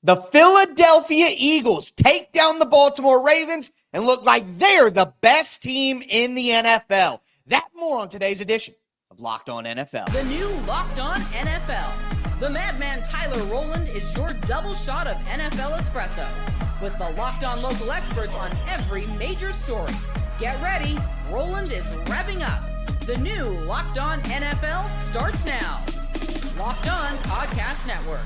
The Philadelphia Eagles take down the Baltimore Ravens and look like they're the best team in the NFL. That and more on today's edition of Locked On NFL. The new Locked On NFL. The madman Tyler Rowland is your double shot of NFL espresso with the Locked On local experts on every major story. Get ready, Rowland is revving up. The new Locked On NFL starts now. Locked On Podcast Network.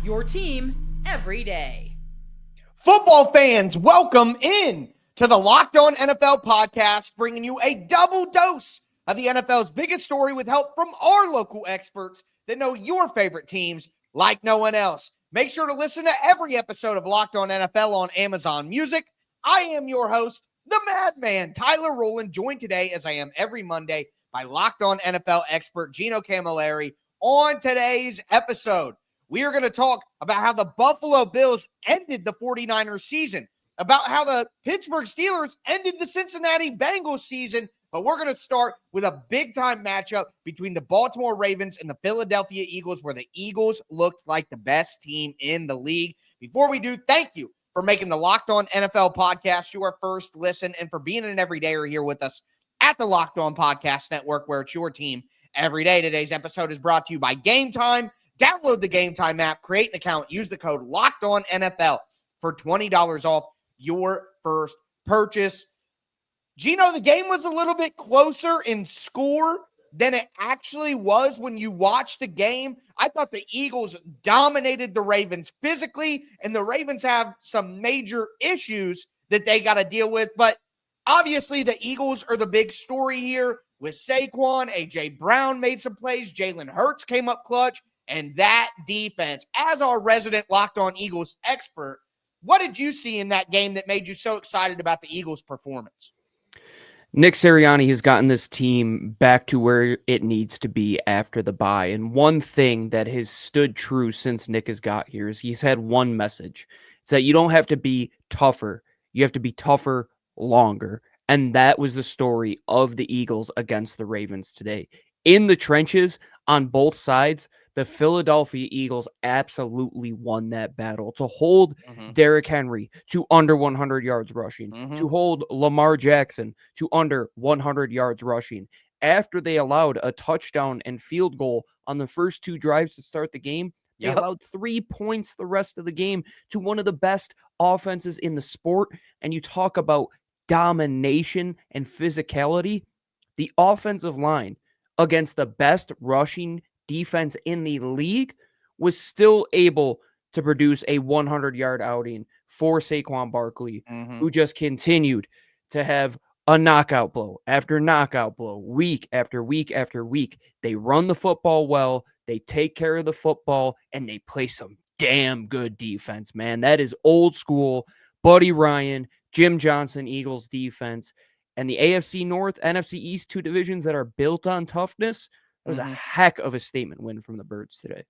Your team every day. Football fans, welcome in to the Locked On NFL podcast, bringing you a double dose of the NFL's biggest story with help from our local experts that know your favorite teams like no one else. Make sure to listen to every episode of Locked On NFL on Amazon Music. I am your host, the madman, Tyler Rowland, joined today, as I am every Monday, by Locked On NFL expert Gino Camilleri. On today's episode, we are going to talk about how the Buffalo Bills ended the 49ers season, about how the Pittsburgh Steelers ended the Cincinnati Bengals season, but we're going to start with a big-time matchup between the Baltimore Ravens and the Philadelphia Eagles, where the Eagles looked like the best team in the league. Before we do, thank you for making the Locked On NFL podcast your first listen and for being an everydayer here with us at the Locked On Podcast Network, where it's your team every day. Today's episode is brought to you by Game Time. Download the Game Time app, create an account, use the code LOCKEDONNFL for $20 off your first purchase. Gino, the game was a little bit closer in score than it actually was when you watched the game. I thought the Eagles dominated the Ravens physically, and the Ravens have some major issues that they got to deal with. But obviously, the Eagles are the big story here with Saquon. A.J. Brown made some plays. Jalen Hurts came up clutch. And that defense, as our resident Locked On Eagles expert, what did you see in that game that made you so excited about the Eagles' performance? Nick Sirianni has gotten this team back to where it needs to be after the bye. And one thing that has stood true since Nick has got here is he's had one message. It's that you don't have to be tougher. You have to be tougher longer. And that was the story of the Eagles against the Ravens today. In the trenches on both sides, the Philadelphia Eagles absolutely won that battle to hold Derrick Henry to under 100 yards rushing, to hold Lamar Jackson to under 100 yards rushing. After they allowed a touchdown and field goal on the first two drives to start the game, they allowed 3 points the rest of the game to one of the best offenses in the sport. And you talk about domination and physicality. The offensive line against the best rushing defense in the league was still able to produce a 100-yard outing for Saquon Barkley, who just continued to have a knockout blow after knockout blow, week after week after week. They run the football well, they take care of the football, and they play some damn good defense, man. That is old school Buddy Ryan, Jim Johnson Eagles defense. And the AFC North, NFC East, two divisions that are built on toughness. It was a heck of a statement win from the Birds today.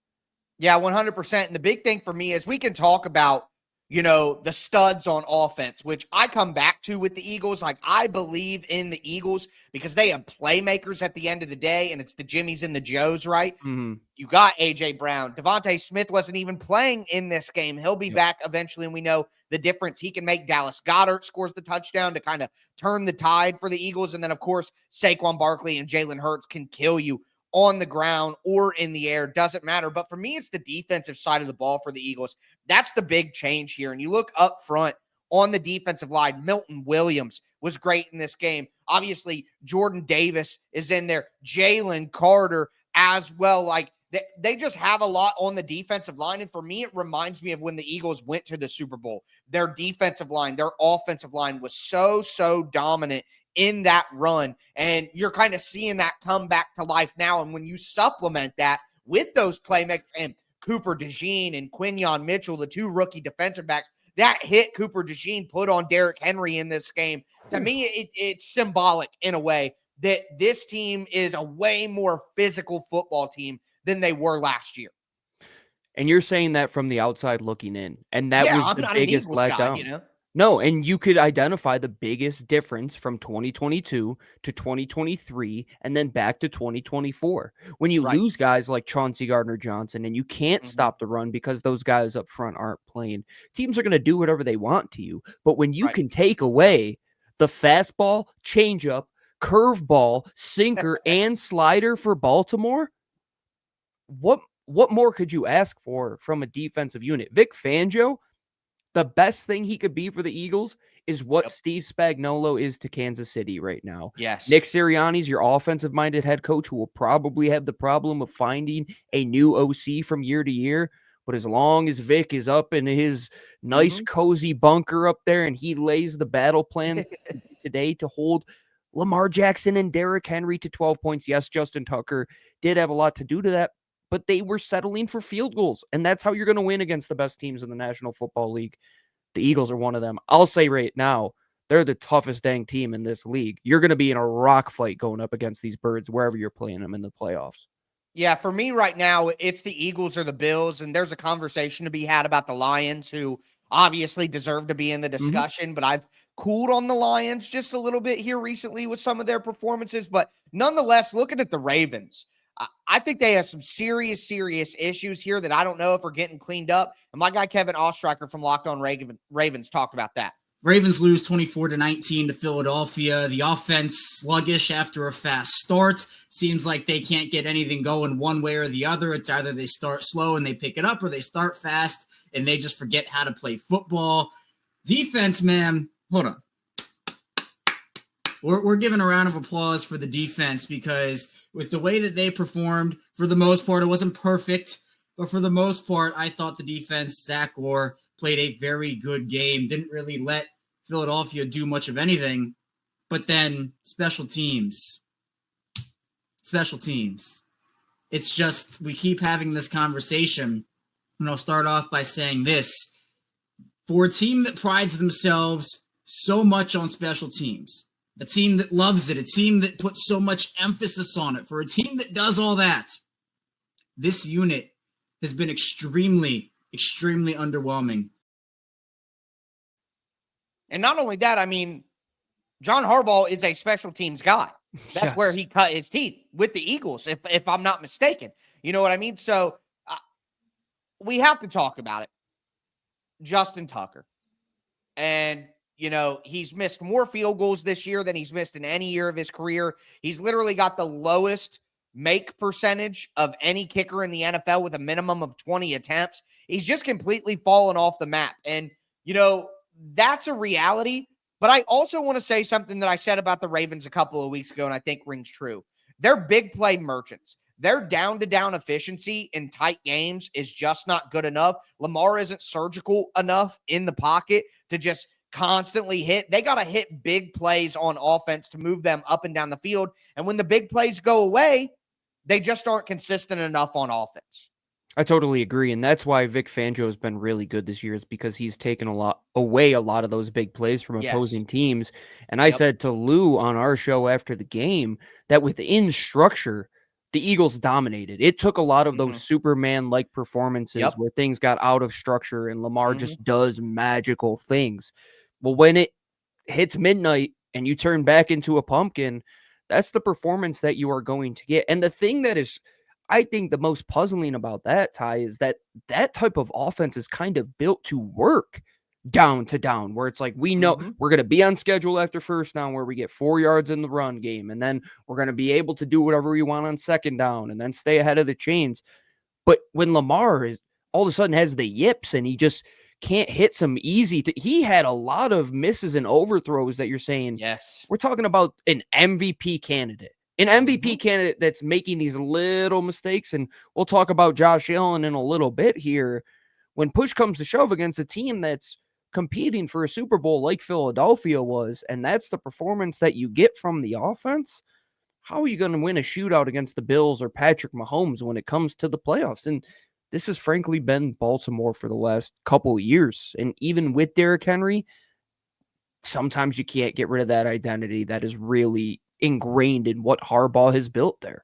Yeah, 100%. And the big thing for me is we can talk about, the studs on offense, which I come back to with the Eagles. Like, I believe in the Eagles because they have playmakers at the end of the day, and it's the Jimmies and the Joes, right? You got A.J. Brown. Devontae Smith wasn't even playing in this game. He'll be back eventually, and we know the difference he can make. Dallas Goedert scores the touchdown to kind of turn the tide for the Eagles. And then, of course, Saquon Barkley and Jalen Hurts can kill you on the ground or in the air, doesn't matter. But for me, it's the defensive side of the ball for the Eagles. That's the big change here. And you look up front on the defensive line, Milton Williams was great in this game. Obviously, Jordan Davis is in there, Jalen Carter as well. Like, they just have a lot on the defensive line. And for me, it reminds me of when the Eagles went to the Super Bowl. Their defensive line, their offensive line was so dominant in that run. And you're kind of seeing that come back to life now. And when you supplement that with those playmakers and Cooper DeJean and Quinyon Mitchell, the two rookie defensive backs, that hit Cooper DeJean put on Derrick Henry in this game, to me, it's symbolic in a way that this team is a way more physical football team than they were last year. And you're saying that from the outside looking in. And that was the biggest letdown. No, and you could identify the biggest difference from 2022 to 2023 and then back to 2024. When you Right. lose guys like Chauncey Gardner-Johnson and you can't Mhm. stop the run because those guys up front aren't playing, teams are going to do whatever they want to you. But when you Right. can take away the fastball, changeup, curveball, sinker, and slider for Baltimore, what more could you ask for from a defensive unit? Vic Fangio, the best thing he could be for the Eagles is what Yep. Steve Spagnuolo is to Kansas City right now. Yes. Nick Sirianni's your offensive-minded head coach who will probably have the problem of finding a new OC from year to year. But as long as Vic is up in his nice, cozy bunker up there and he lays the battle plan today to hold Lamar Jackson and Derrick Henry to 12 points. Yes, Justin Tucker did have a lot to do to that, but they were settling for field goals, and that's how you're going to win against the best teams in the National Football League. The Eagles are one of them. I'll say right now, they're the toughest dang team in this league. You're going to be in a rock fight going up against these birds wherever you're playing them in the playoffs. Yeah, for me right now, it's the Eagles or the Bills, and there's a conversation to be had about the Lions, who obviously deserve to be in the discussion, but I've cooled on the Lions just a little bit here recently with some of their performances. But nonetheless, looking at the Ravens, I think they have some serious issues here that I don't know if are getting cleaned up. And my guy Kevin Ostreicher from Locked On Ravens talked about that. Ravens lose 24-19 to Philadelphia. The offense sluggish after a fast start. Seems like they can't get anything going one way or the other. It's either they start slow and they pick it up, or they start fast and they just forget how to play football. Defense, man, hold on. We're giving a round of applause for the defense because with the way that they performed, for the most part, it wasn't perfect, but for the most part, I thought the defense, Zach Orr, played a very good game. Didn't really let Philadelphia do much of anything. But then special teams. It's just, we keep having this conversation. And I'll start off by saying this. For a team that prides themselves so much on special teams, a team that loves it, a team that puts so much emphasis on it, for a team that does all that, this unit has been extremely underwhelming. And not only that, I mean, John Harbaugh is a special teams guy. That's where he cut his teeth with the Eagles, if I'm not mistaken. You know what I mean? So we have to talk about it. Justin Tucker. And, you know, he's missed more field goals this year than he's missed in any year of his career. He's literally got the lowest make percentage of any kicker in the NFL with a minimum of 20 attempts. He's just completely fallen off the map. And, you know, that's a reality. But I also want to say something that I said about the Ravens a couple of weeks ago, and I think rings true. They're big play merchants. Their down-to-down efficiency in tight games is just not good enough. Lamar isn't surgical enough in the pocket to just constantly hit. They got to hit big plays on offense to move them up and down the field. And when the big plays go away, they just aren't consistent enough on offense. I totally agree, and that's why Vic Fangio has been really good this year, is because he's taken a lot of those big plays from opposing teams. And I said to Lou on our show after the game that within structure, the Eagles dominated. It took a lot of those Superman-like performances where things got out of structure and Lamar just does magical things. Well, when it hits midnight and you turn back into a pumpkin, that's the performance that you are going to get. And the thing that is, I think, the most puzzling about that, Ty, is that type of offense is kind of built to work down to down, where it's like, we know we're going to be on schedule after first down where we get 4 yards in the run game, and then we're going to be able to do whatever we want on second down and then stay ahead of the chains. But when Lamar is all of a sudden has the yips and he just can't hit some easy, he had a lot of misses and overthrows that you're saying, we're talking about an MVP candidate. An MVP candidate that's making these little mistakes, and we'll talk about Josh Allen in a little bit here. When push comes to shove against a team that's competing for a Super Bowl like Philadelphia was, and that's the performance that you get from the offense, how are you going to win a shootout against the Bills or Patrick Mahomes when it comes to the playoffs? And this has frankly been Baltimore for the last couple of years. And even with Derrick Henry, sometimes you can't get rid of that identity that is really ingrained in what Harbaugh has built there.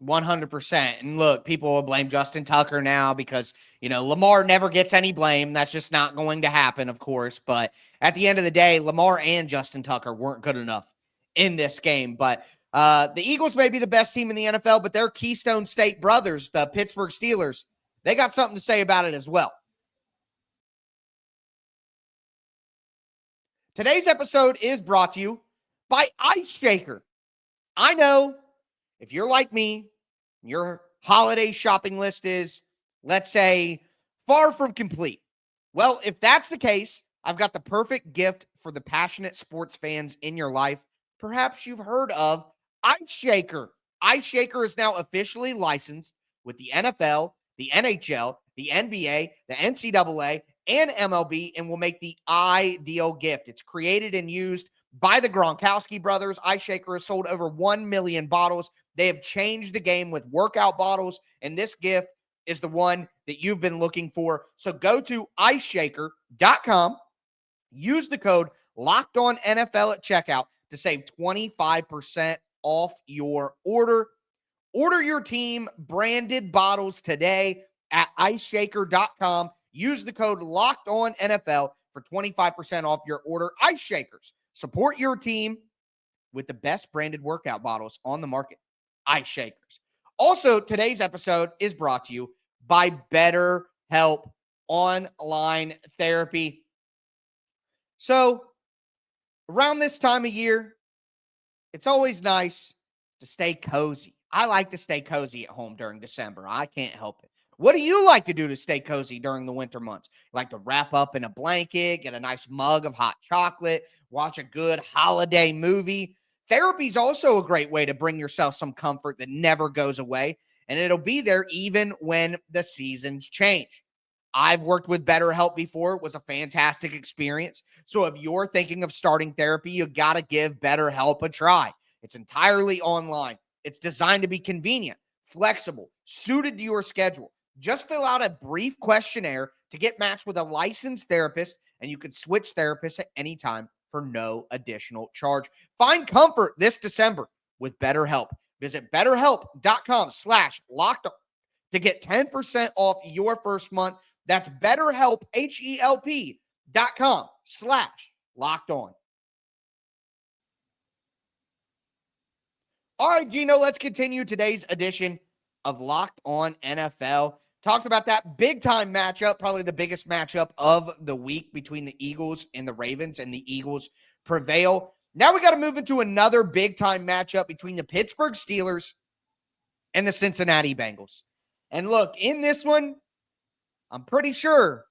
100%. And look, people will blame Justin Tucker now because, Lamar never gets any blame. That's just not going to happen, of course. But at the end of the day, Lamar and Justin Tucker weren't good enough in this game. But the Eagles may be the best team in the NFL, but their Keystone State brothers, the Pittsburgh Steelers, they got something to say about it as well. Today's episode is brought to you by Ice Shaker. I know if you're like me, your holiday shopping list is, let's say, far from complete. Well, if that's the case, I've got the perfect gift for the passionate sports fans in your life. Perhaps you've heard of Ice Shaker. Ice Shaker is now officially licensed with the NFL, the NHL, the NBA, the NCAA, and MLB, and will make the ideal gift. It's created and used by the Gronkowski brothers. Ice Shaker has sold over 1 million bottles. They have changed the game with workout bottles, and this gift is the one that you've been looking for. So go to iceshaker.com, use the code LOCKEDONNFL at checkout to save 25% off your order. Order your team branded bottles today at iceshaker.com. Use the code LOCKEDONNFL for 25% off your order. Ice Shakers, support your team with the best branded workout bottles on the market. Ice Shakers. Also, today's episode is brought to you by BetterHelp Online Therapy. So, around this time of year, it's always nice to stay cozy. I like to stay cozy at home during December. I can't help it. What do you like to do to stay cozy during the winter months? You like to wrap up in a blanket, get a nice mug of hot chocolate, watch a good holiday movie. Therapy is also a great way to bring yourself some comfort that never goes away, and it'll be there even when the seasons change. I've worked with BetterHelp before. It was a fantastic experience. So if you're thinking of starting therapy, you got to give BetterHelp a try. It's entirely online. It's designed to be convenient, flexible, suited to your schedule. Just fill out a brief questionnaire to get matched with a licensed therapist, and you can switch therapists at any time for no additional charge. Find comfort this December with BetterHelp. Visit BetterHelp.com/locked to get 10% off your first month. That's BetterHelp, HELP.com/locked on. All right, Gino, let's continue today's edition of Locked On NFL. Talked about that big-time matchup, probably the biggest matchup of the week between the Eagles and the Ravens, and the Eagles prevail. Now we got to move into another big-time matchup between the Pittsburgh Steelers and the Cincinnati Bengals. And look, in this one, I'm pretty sure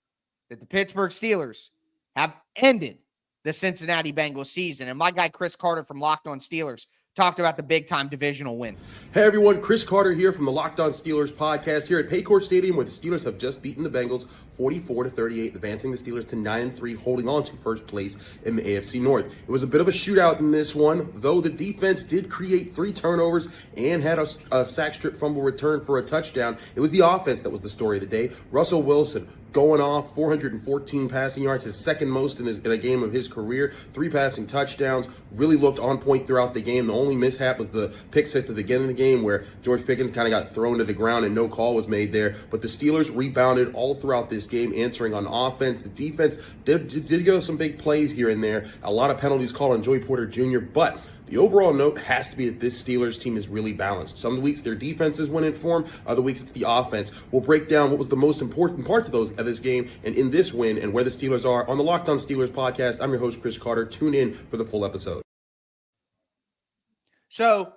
that the Pittsburgh Steelers have ended the Cincinnati Bengals season. And my guy Chris Carter from Locked On Steelers talked about the big-time divisional win. Hey everyone, Chris Carter here from the Locked On Steelers podcast here at Paycor Stadium, where the Steelers have just beaten the Bengals 44-38, advancing the Steelers to 9-3, holding on to first place in the AFC North. It was a bit of a shootout in this one, though the defense did create 3 turnovers and had a sack strip fumble return for a touchdown. It was the offense that was the story of the day. Russell Wilson going off, 414 passing yards, his second most in a game of his career, 3 passing touchdowns, really looked on point throughout the game. The only mishap was the pick six at the beginning of the game where George Pickens kind of got thrown to the ground and no call was made there. But the Steelers rebounded all throughout this game, answering on offense. The defense did go some big plays here and there. A lot of penalties called on Joey Porter Jr., but the overall note has to be that this Steelers team is really balanced. Some weeks their defense is winning form, other weeks it's the offense. We'll break down what was the most important parts of this game and in this win and where the Steelers are on the Locked On Steelers podcast. I'm your host, Chris Carter. Tune in for the full episode. So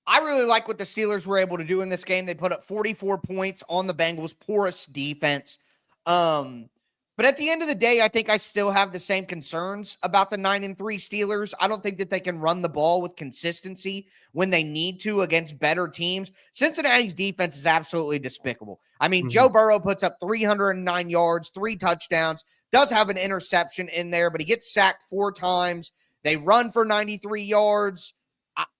I really like what the Steelers were able to do in this game. They put up 44 points on the Bengals' porous defense. But at the end of the day, I think I still have the same concerns about the 9-3 Steelers. I don't think that they can run the ball with consistency when they need to against better teams. Cincinnati's defense is absolutely despicable. I mean, Joe Burrow puts up 309 yards, 3 touchdowns, does have an interception in there, but he gets sacked 4 times. They run for 93 yards.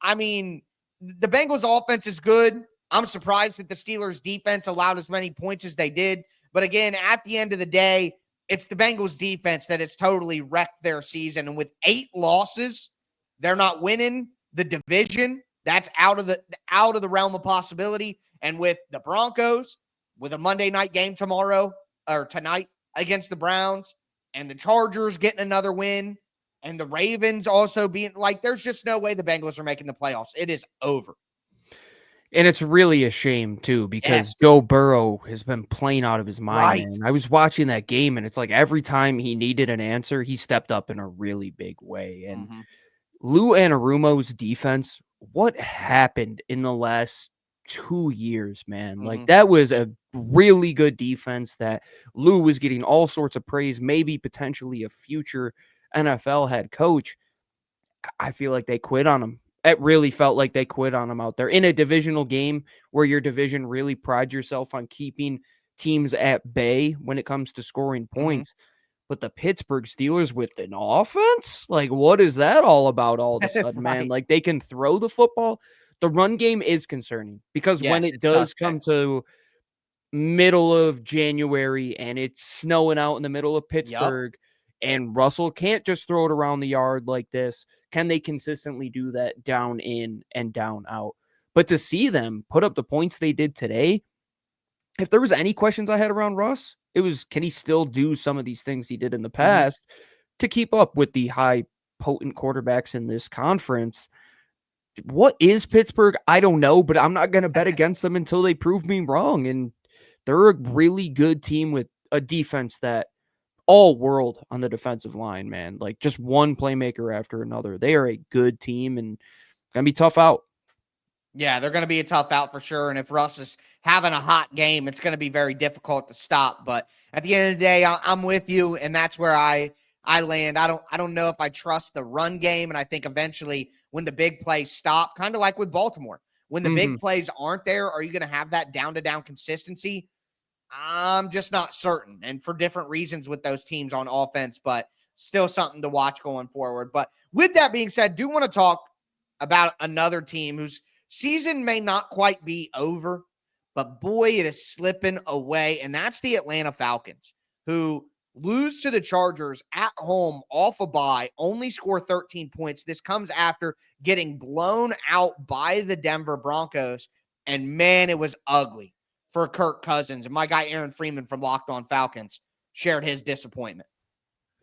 I mean, the Bengals offense is good. I'm surprised that the Steelers defense allowed as many points as they did. But again, at the end of the day, it's the Bengals defense that has totally wrecked their season. And with 8 losses, they're not winning the division. That's out of the realm of possibility. And with the Broncos, with a Monday night game tonight against the Browns, and the Chargers getting another win, and the Ravens also being like, there's just no way the Bengals are making the playoffs. It is over. And it's really a shame, too, because Yes. Joe Burrow has been playing out of his mind, Right. man. I was watching that game, and it's like every time he needed an answer, he stepped up in a really big way. And Lou Anarumo's defense, what happened in the last 2 years, man? Like, that was a really good defense that Lou was getting all sorts of praise, maybe potentially a future NFL head coach. I feel like they quit on him. It really felt like they quit on him out there in a divisional game where your division really prides yourself on keeping teams at bay when it comes to scoring points. But the Pittsburgh Steelers with an offense? Like, what is that all about all of a sudden, man? Right. Like, they can throw the football. The run game is concerning because when Yes, it it's does suspect. come to middle of January and it's snowing out in the middle of Pittsburgh and Russell can't just throw it around the yard like this, can they consistently do that down in and down out? But to see them put up the points they did today, if there was any questions I had around Russ, it was, can he still do some of these things he did in the past to keep up with the high potent quarterbacks in this conference? What is Pittsburgh? I don't know, but I'm not going to bet against them until they prove me wrong. And they're a really good team with a defense that all world on the defensive line, man. Like just one playmaker after another. They are a good team and going to be tough out. Yeah, they're going to be a tough out for sure. And if Russ is having a hot game, it's going to be very difficult to stop. But at the end of the day, I'm with you, and that's where I land. I don't know if I trust the run game, and I think eventually when the big plays stop, kind of like with Baltimore, when the big plays aren't there, are you going to have that down-to-down consistency? I'm just not certain, and for different reasons with those teams on offense, but still something to watch going forward. But with that being said, do want to talk about another team whose season may not quite be over, but boy, it is slipping away, and that's the Atlanta Falcons, who lose to the Chargers at home off a bye, only score 13 points. This comes after getting blown out by the Denver Broncos, and man, it was ugly for Kirk Cousins. And my guy Aaron Freeman from Locked On Falcons shared his disappointment.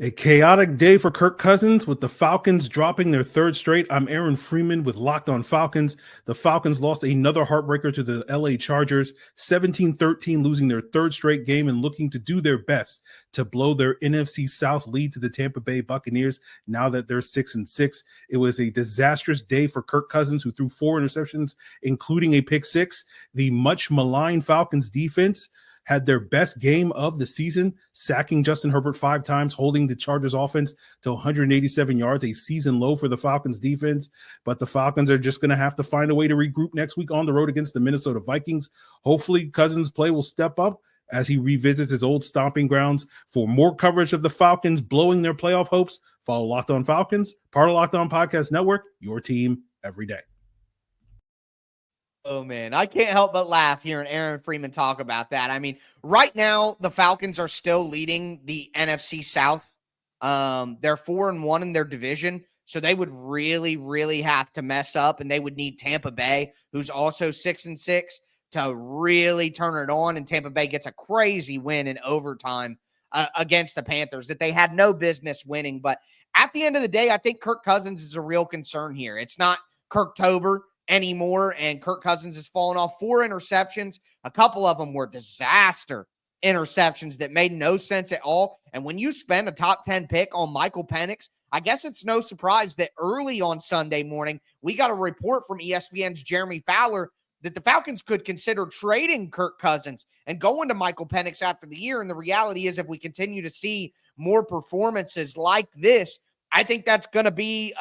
A chaotic day for Kirk Cousins with the Falcons dropping their third straight. I'm Aaron Freeman with Locked On Falcons. The Falcons lost another heartbreaker to the LA Chargers, 17-13, losing their third straight game and looking to do their best to blow their NFC South lead to the Tampa Bay Buccaneers now that they're 6-6. It was a disastrous day for Kirk Cousins, who threw 4 interceptions, including a pick 6. The much maligned Falcons defense had their best game of the season, sacking Justin Herbert 5 times, holding the Chargers offense to 187 yards, a season low for the Falcons defense. But the Falcons are just going to have to find a way to regroup next week on the road against the Minnesota Vikings. Hopefully Cousins' play will step up as he revisits his old stomping grounds. For more coverage of the Falcons blowing their playoff hopes, follow Locked On Falcons, part of Locked On Podcast Network, your team every day. Oh, man, I can't help but laugh hearing Aaron Freeman talk about that. I mean, right now, the Falcons are still leading the NFC South. They're 4-1 in their division, so they would really, really have to mess up, and they would need Tampa Bay, who's also 6-6, to really turn it on, and Tampa Bay gets a crazy win in overtime against the Panthers that they had no business winning. But at the end of the day, I think Kirk Cousins is a real concern here. It's not Kirktober anymore, and Kirk Cousins has fallen off. 4 interceptions. A couple of them were disaster interceptions that made no sense at all. And when you spend a top 10 pick on Michael Penix, I guess it's no surprise that early on Sunday morning, we got a report from ESPN's Jeremy Fowler that the Falcons could consider trading Kirk Cousins and going to Michael Penix after the year. And the reality is, if we continue to see more performances like this, I think that's going to be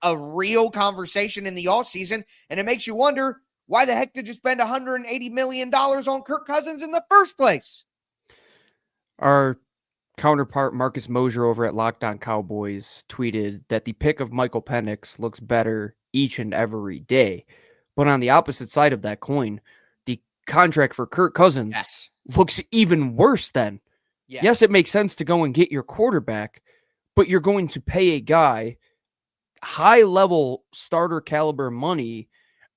a real conversation in the offseason, and it makes you wonder, why the heck did you spend $180 million on Kirk Cousins in the first place? Our counterpart Marcus Mosher over at Locked On Cowboys tweeted that the pick of Michael Penix looks better each and every day. But on the opposite side of that coin, the contract for Kirk Cousins looks even worse then. Yes, it makes sense to go and get your quarterback, but you're going to pay a guy high-level starter caliber money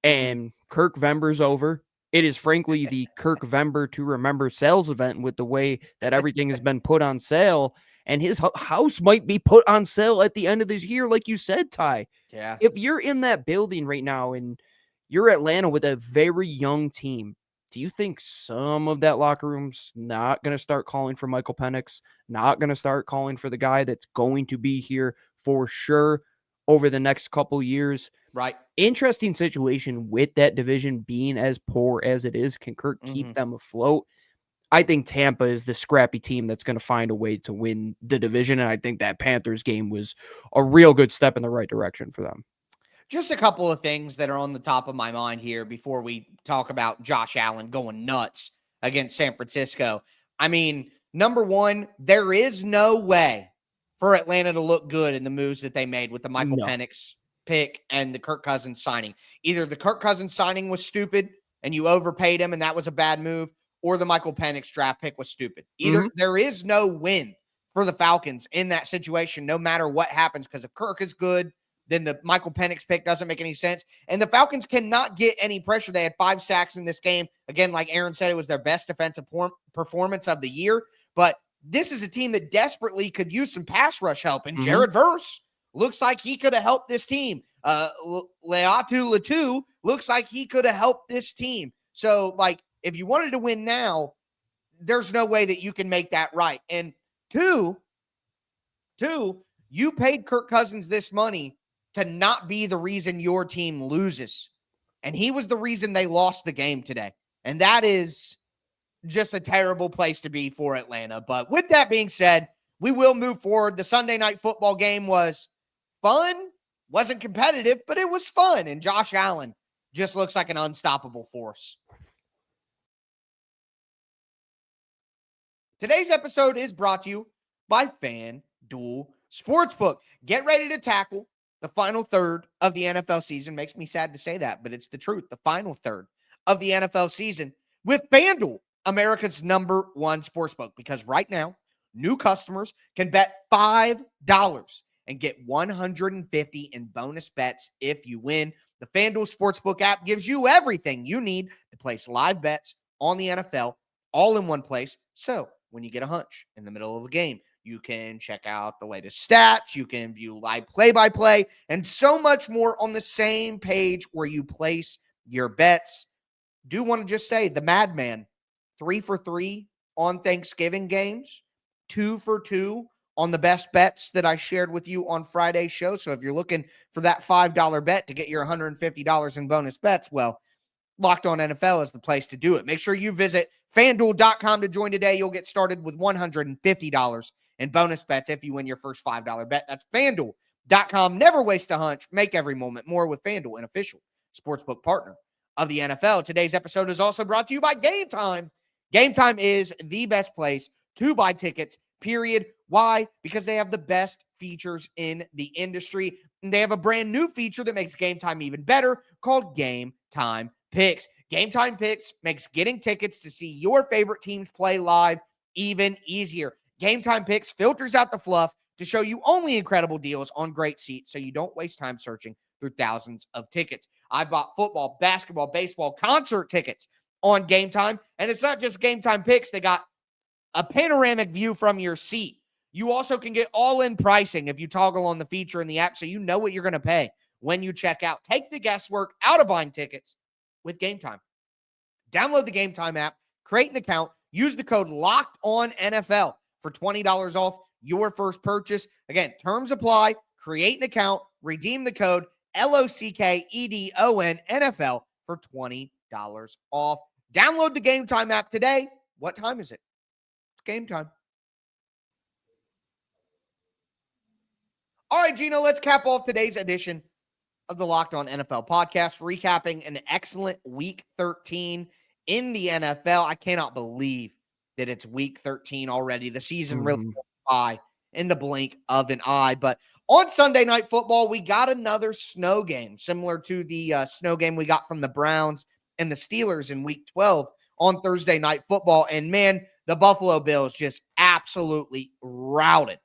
and Kirk Vember's over. It is frankly the Kirk Vember to remember sales event with the way that everything has been put on sale, and his house might be put on sale at the end of this year, like you said, Ty. Yeah. If you're in that building right now and you're Atlanta with a very young team, do you think some of that locker room's not going to start calling for Michael Penix, not going to start calling for the guy that's going to be here for sure over the next couple years? Right. Interesting situation with that division being as poor as it is. Can Kirk keep them afloat? I think Tampa is the scrappy team that's going to find a way to win the division, and I think that Panthers game was a real good step in the right direction for them. Just a couple of things that are on the top of my mind here before we talk about Josh Allen going nuts against San Francisco. I mean, number one, there is no way for Atlanta to look good in the moves that they made with the Michael Penix pick and the Kirk Cousins signing. Either the Kirk Cousins signing was stupid and you overpaid him and that was a bad move, or the Michael Penix draft pick was stupid. Either there is no win for the Falcons in that situation, no matter what happens, because if Kirk is good, then the Michael Penix pick doesn't make any sense. And the Falcons cannot get any pressure. They had 5 sacks in this game. Again, like Aaron said, it was their best defensive performance of the year. But this is a team that desperately could use some pass rush help. And Jared Verse looks like he could have helped this team. Leatu Latu looks like he could have helped this team. So, like, if you wanted to win now, there's no way that you can make that right. And two, you paid Kirk Cousins this money to not be the reason your team loses. And he was the reason they lost the game today. And that is just a terrible place to be for Atlanta. But with that being said, we will move forward. The Sunday night football game was fun, wasn't competitive, but it was fun. And Josh Allen just looks like an unstoppable force. Today's episode is brought to you by FanDuel Sportsbook. Get ready to tackle the final third of the NFL season. Makes me sad to say that, but it's the truth. The final third of the NFL season with FanDuel, America's #1 sportsbook. Because right now, new customers can bet $5 and get $150 in bonus bets if you win. The FanDuel Sportsbook app gives you everything you need to place live bets on the NFL all in one place. So when you get a hunch in the middle of a game, you can check out the latest stats. You can view live play-by-play and so much more on the same page where you place your bets. Do want to just say the Madman, 3 for 3 on Thanksgiving games, 2 for 2 on the best bets that I shared with you on Friday's show. So if you're looking for that $5 bet to get your $150 in bonus bets, well, Locked On NFL is the place to do it. Make sure you visit FanDuel.com to join today. You'll get started with $150 in bonus bets if you win your first $5 bet. That's FanDuel.com. Never waste a hunch. Make every moment more with FanDuel, an official sportsbook partner of the NFL. Today's episode is also brought to you by Game Time. Game Time is the best place to buy tickets, period. Why? Because they have the best features in the industry. And they have a brand new feature that makes Game Time even better called Game Time Picks. Game Time Picks makes getting tickets to see your favorite teams play live even easier. Game Time Picks filters out the fluff to show you only incredible deals on great seats so you don't waste time searching through thousands of tickets. I bought football, basketball, baseball, concert tickets on Game Time. And it's not just Game Time Picks. They got a panoramic view from your seat. You also can get all-in pricing if you toggle on the feature in the app so you know what you're going to pay when you check out. Take the guesswork out of buying tickets with Game Time. Download the Game Time app, create an account, use the code LOCKEDONNFL for $20 off your first purchase. Again, terms apply. Create an account, redeem the code LOCKEDONNFL for $20 off. Download the Game Time app today. What time is it? It's game time. All right, Gino, let's cap off today's edition of the Locked On NFL podcast, recapping an excellent Week 13 in the NFL. I cannot believe that it's Week 13 already. The season really goes by in the blink of an eye. But on Sunday Night Football, we got another snow game, similar to the snow game we got from the Browns and the Steelers in Week 12 on Thursday Night Football. And, man, the Buffalo Bills just absolutely routed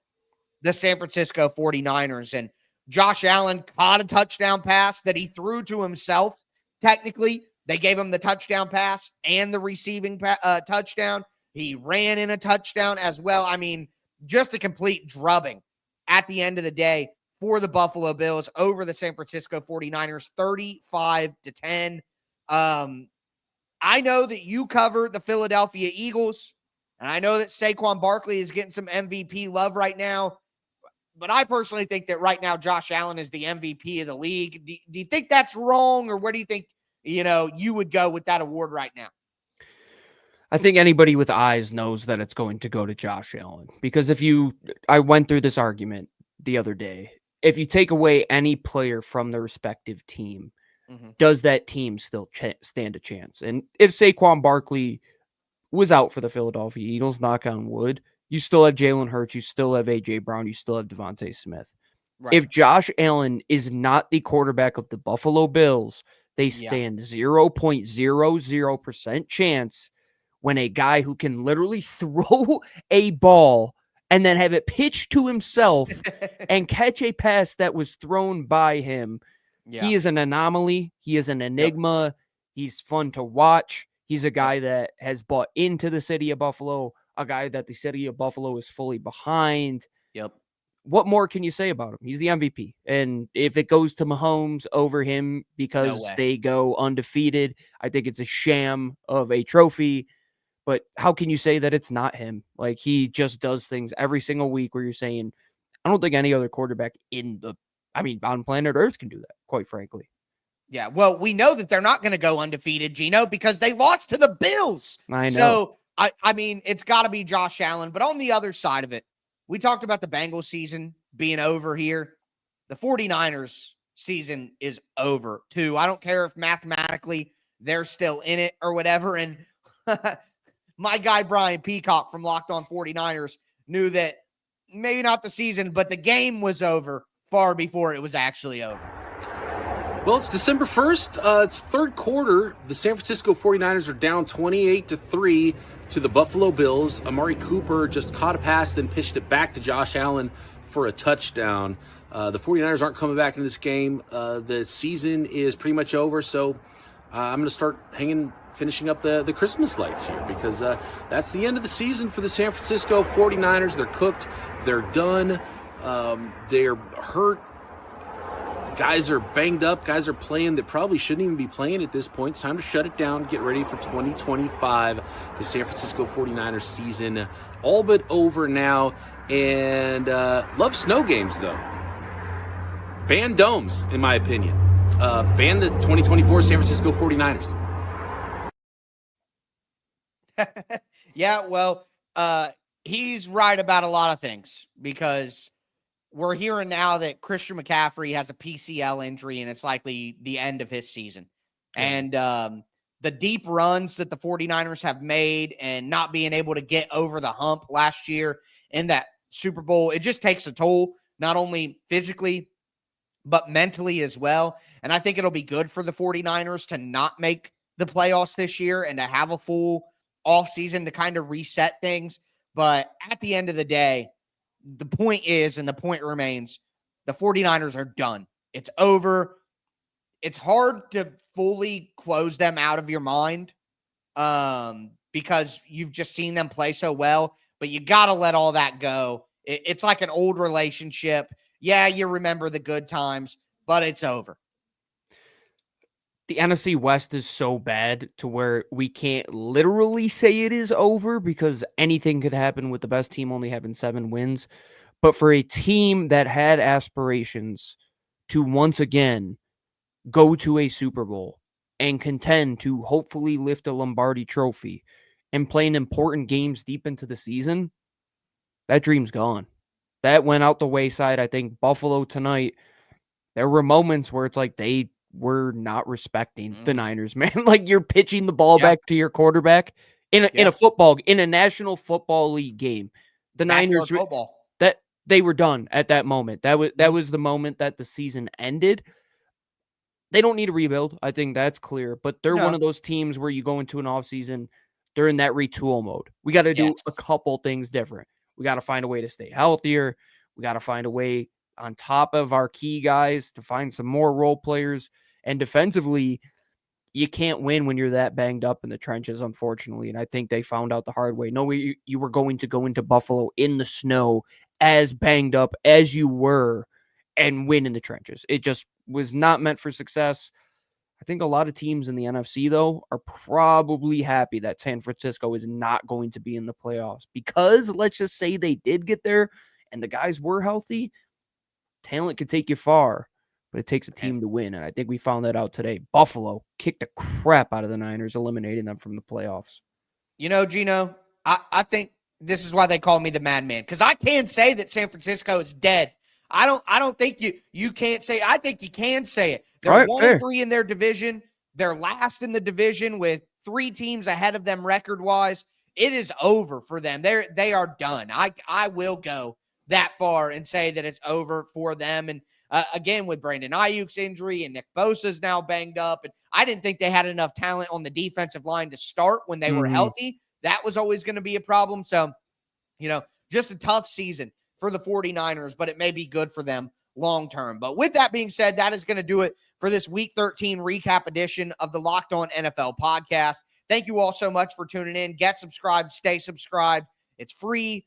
the San Francisco 49ers. And Josh Allen caught a touchdown pass that he threw to himself technically. They gave him the touchdown pass and the receiving touchdown. He ran in a touchdown as well. I mean, just a complete drubbing at the end of the day for the Buffalo Bills over the San Francisco 49ers, 35-10. I know that you cover the Philadelphia Eagles, and I know that Saquon Barkley is getting some MVP love right now, but I personally think that right now Josh Allen is the MVP of the league. Do you think that's wrong, or where do you think, you would go with that award right now? I think anybody with eyes knows that it's going to go to Josh Allen, because I went through this argument the other day. If you take away any player from the respective team, does that team still stand a chance? And if Saquon Barkley was out for the Philadelphia Eagles, knock on wood, you still have Jalen Hurts, you still have A.J. Brown, you still have Devontae Smith. Right. If Josh Allen is not the quarterback of the Buffalo Bills, they stand 0.00% chance when a guy who can literally throw a ball and then have it pitched to himself and catch a pass that was thrown by him. Yeah. He is an anomaly. He is an enigma. Yep. He's fun to watch. He's a guy that has bought into the city of Buffalo, a guy that the city of Buffalo is fully behind. Yep. What more can you say about him? He's the MVP. And if it goes to Mahomes over him because they go undefeated, I think it's a sham of a trophy. But how can you say that it's not him? Like, he just does things every single week where you're saying, I don't think any other quarterback on planet Earth can do that, quite frankly. Yeah, well, we know that they're not going to go undefeated, Gino, because they lost to the Bills. I know. So, I mean, it's got to be Josh Allen. But on the other side of it, we talked about the Bengals season being over here. The 49ers season is over, too. I don't care if mathematically they're still in it or whatever. And my guy, Brian Peacock from Locked On 49ers, knew that maybe not the season, but the game was over far before it was actually over. Well, it's December 1st. It's third quarter. The San Francisco 49ers are down 28-3 to the Buffalo Bills. Amari Cooper just caught a pass, then pitched it back to Josh Allen for a touchdown. The 49ers aren't coming back in this game. The season is pretty much over, so I'm going to start finishing up the Christmas lights here, because that's the end of the season for the San Francisco 49ers. They're cooked. They're done. They're hurt. Guys are banged up. Guys are playing that probably shouldn't even be playing at this point. It's time to shut it down, get ready for 2025. The San Francisco 49ers season all but over now. And love snow games, though. Ban domes, in my opinion. Ban the 2024 San Francisco 49ers. Yeah, well, he's right about a lot of things, because we're hearing now that Christian McCaffery has a PCL injury and it's likely the end of his season. And the deep runs that the 49ers have made and not being able to get over the hump last year in that Super Bowl, it just takes a toll, not only physically, but mentally as well. And I think it'll be good for the 49ers to not make the playoffs this year and to have a full off season to kind of reset things. But at the end of the day, the point is, and the point remains, the 49ers are done. It's over. It's hard to fully close them out of your mind because you've just seen them play so well, but you got to let all that go. It's like an old relationship. Yeah, you remember the good times, but it's over. The NFC West is so bad to where we can't literally say it is over, because anything could happen with the best team only having 7 wins. But for a team that had aspirations to once again go to a Super Bowl and contend to hopefully lift a Lombardi trophy and playing important games deep into the season, that dream's gone. That went out the wayside. I think Buffalo tonight, there were moments where it's like they were not respecting the Niners, man. Like, you're pitching the ball back to your quarterback in a National Football League game. The Niners that they were done at that moment. That was the moment that the season ended. They don't need a rebuild. I think that's clear, but they're one of those teams where you go into an offseason, they're in that retool mode. We got to do a couple things different. We got to find a way to stay healthier. We got to find a way on top of our key guys to find some more role players. And defensively, you can't win when you're that banged up in the trenches, unfortunately. And I think they found out the hard way. No way you were going to go into Buffalo in the snow as banged up as you were and win in the trenches. It just was not meant for success. I think a lot of teams in the NFC, though, are probably happy that San Francisco is not going to be in the playoffs because let's just say they did get there and the guys were healthy. Talent could take you far, but it takes a team to win. And I think we found that out today. Buffalo kicked the crap out of the Niners, eliminating them from the playoffs. You know, Gino, I think this is why they call me the madman, because I can say that San Francisco is dead. I don't think you can't say. I think you can say it. They're 1-3 in their division. They're last in the division with 3 teams ahead of them record-wise. It is over for them. They are done. I will go that far and say that it's over for them. And again, with Brandon Ayuk's injury and Nick Bosa's now banged up, and I didn't think they had enough talent on the defensive line to start when they were healthy. That was always going to be a problem. So, just a tough season for the 49ers, but it may be good for them long term. But with that being said, that is going to do it for this Week 13 recap edition of the Locked On NFL podcast. Thank you all so much for tuning in. Get subscribed, stay subscribed. It's free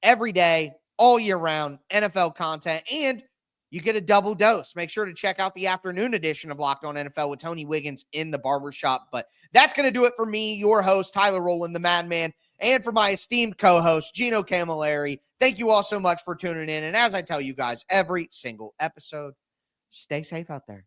every day, all year round, NFL content, and you get a double dose. Make sure to check out the afternoon edition of Locked On NFL with Tony Wiggins in the barbershop. But that's going to do it for me, your host, Tyler Rowland, the Madman, and for my esteemed co-host, Gino Camilleri. Thank you all so much for tuning in. And as I tell you guys every single episode, stay safe out there.